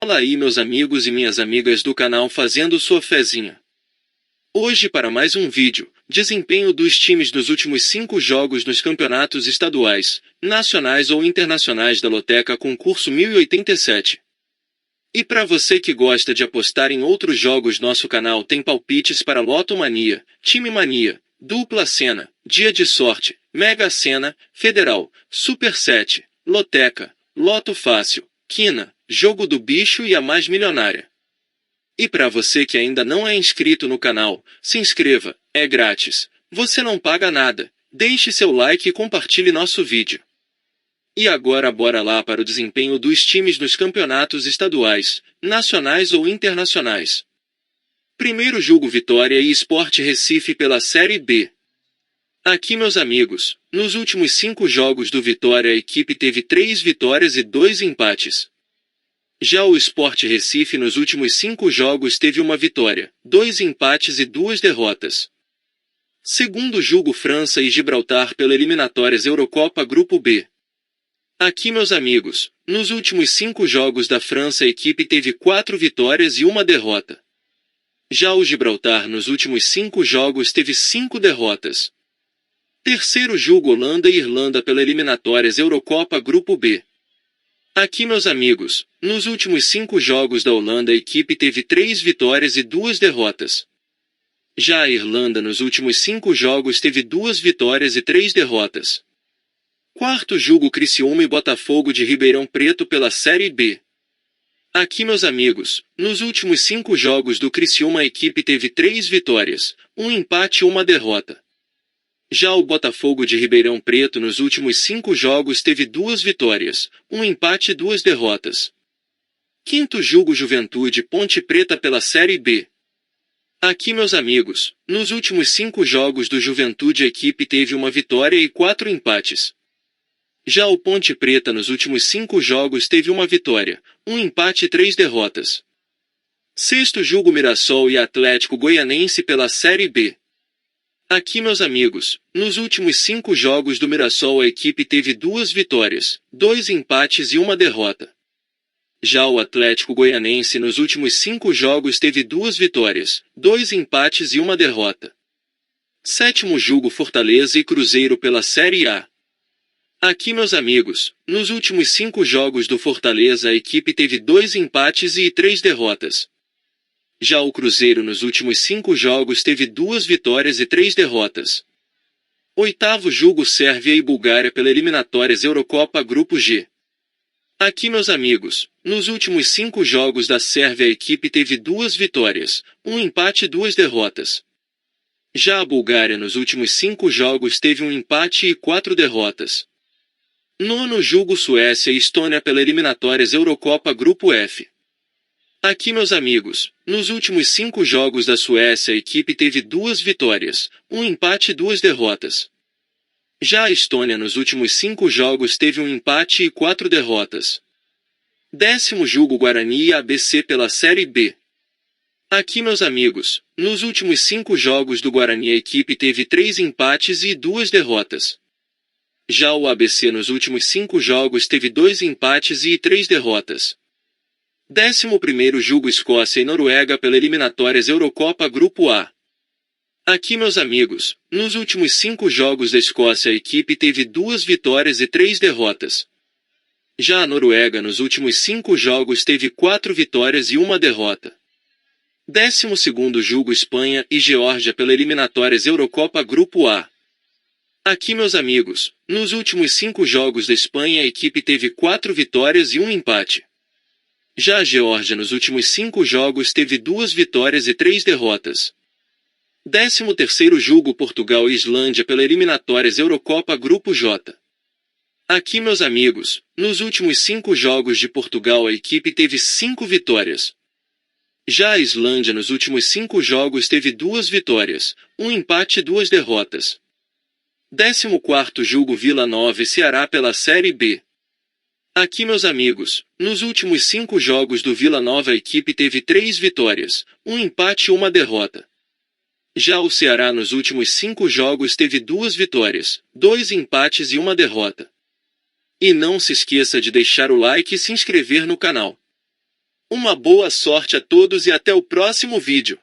Fala aí meus amigos e minhas amigas do canal Fazendo Sua Fezinha. Hoje para mais um vídeo, desempenho dos times dos últimos 5 jogos nos campeonatos estaduais, nacionais ou internacionais da Loteca Concurso 1087. E para você que gosta de apostar em outros jogos, nosso canal tem palpites para Loto Mania, Time Mania, Dupla Sena, Dia de Sorte, Mega Sena, Federal, Super 7, Loteca, Loto Fácil, Quina, Jogo do Bicho e a Mais Milionária. E para você que ainda não é inscrito no canal, se inscreva, é grátis, você não paga nada, deixe seu like e compartilhe nosso vídeo. E agora bora lá para o desempenho dos times nos campeonatos estaduais, nacionais ou internacionais. Primeiro jogo Vitória e Sport Recife pela Série B. Aqui meus amigos, nos últimos 5 jogos do Vitória a equipe teve 3 vitórias e 2 empates. Já o Sport Recife nos últimos 5 jogos teve uma vitória, 2 empates e 2 derrotas. Segundo jogo França e Gibraltar pela eliminatórias Eurocopa Grupo B. Aqui meus amigos, nos últimos 5 jogos da França a equipe teve 4 vitórias e 1 derrota. Já o Gibraltar nos últimos 5 jogos teve 5 derrotas. Terceiro jogo Holanda e Irlanda pela eliminatórias Eurocopa Grupo B. Aqui meus amigos, nos últimos 5 jogos da Holanda a equipe teve 3 vitórias e 2 derrotas. Já a Irlanda nos últimos 5 jogos teve 2 vitórias e 3 derrotas. Quarto jogo Criciúma e Botafogo de Ribeirão Preto pela Série B. Aqui meus amigos, nos últimos 5 jogos do Criciúma a equipe teve 3 vitórias, 1 empate e 1 derrota. Já o Botafogo de Ribeirão Preto nos últimos 5 jogos teve 2 vitórias, 1 empate e 2 derrotas. Quinto jogo Juventude Ponte Preta pela Série B. Aqui meus amigos, nos últimos 5 jogos do Juventude a equipe teve 1 vitória e 4 empates. Já o Ponte Preta nos últimos 5 jogos teve 1 vitória, 1 empate e 3 derrotas. Sexto jogo Mirassol e Atlético Goianense pela Série B. Aqui meus amigos, nos últimos 5 jogos do Mirassol a equipe teve 2 vitórias, 2 empates e 1 derrota. Já o Atlético Goianense nos últimos 5 jogos teve 2 vitórias, 2 empates e 1 derrota. Sétimo jogo Fortaleza e Cruzeiro pela Série A. Aqui meus amigos, nos últimos 5 jogos do Fortaleza a equipe teve 2 empates e 3 derrotas. Já o Cruzeiro nos últimos 5 jogos teve 2 vitórias e 3 derrotas. Oitavo jogo Sérvia e Bulgária pela eliminatórias Eurocopa Grupo G. Aqui meus amigos, nos últimos 5 jogos da Sérvia a equipe teve 2 vitórias, 1 empate e 2 derrotas. Já a Bulgária nos últimos 5 jogos teve 1 empate e 4 derrotas. Nono jogo Suécia e Estônia pela eliminatórias Eurocopa Grupo F. Aqui meus amigos, nos últimos 5 jogos da Suécia a equipe teve 2 vitórias, 1 empate e 2 derrotas. Já a Estônia nos últimos 5 jogos teve 1 empate e 4 derrotas. Décimo jogo Guarani e ABC pela Série B. Aqui meus amigos, nos últimos 5 jogos do Guarani a equipe teve 3 empates e 2 derrotas. Já o ABC nos últimos 5 jogos teve 2 empates e 3 derrotas. 11º jogo Escócia e Noruega pela eliminatórias Eurocopa Grupo A. Aqui meus amigos, nos últimos 5 jogos da Escócia a equipe teve 2 vitórias e 3 derrotas. Já a Noruega nos últimos 5 jogos teve 4 vitórias e 1 derrota. 12º jogo Espanha e Geórgia pela eliminatórias Eurocopa Grupo A. Aqui meus amigos, nos últimos 5 jogos da Espanha a equipe teve 4 vitórias e 1 empate. Já a Geórgia nos últimos 5 jogos teve 2 vitórias e 3 derrotas. 13º jogo Portugal e Islândia pela eliminatórias Eurocopa Grupo J. Aqui meus amigos, nos últimos 5 jogos de Portugal a equipe teve 5 vitórias. Já a Islândia nos últimos 5 jogos teve 2 vitórias, 1 empate e 2 derrotas. 14º jogo Vila Nova e Ceará pela Série B. Aqui meus amigos, nos últimos 5 jogos do Vila Nova a equipe teve 3 vitórias, 1 empate e 1 derrota. Já o Ceará nos últimos 5 jogos teve 2 vitórias, 2 empates e 1 derrota. E não se esqueça de deixar o like e se inscrever no canal. Uma boa sorte a todos e até o próximo vídeo.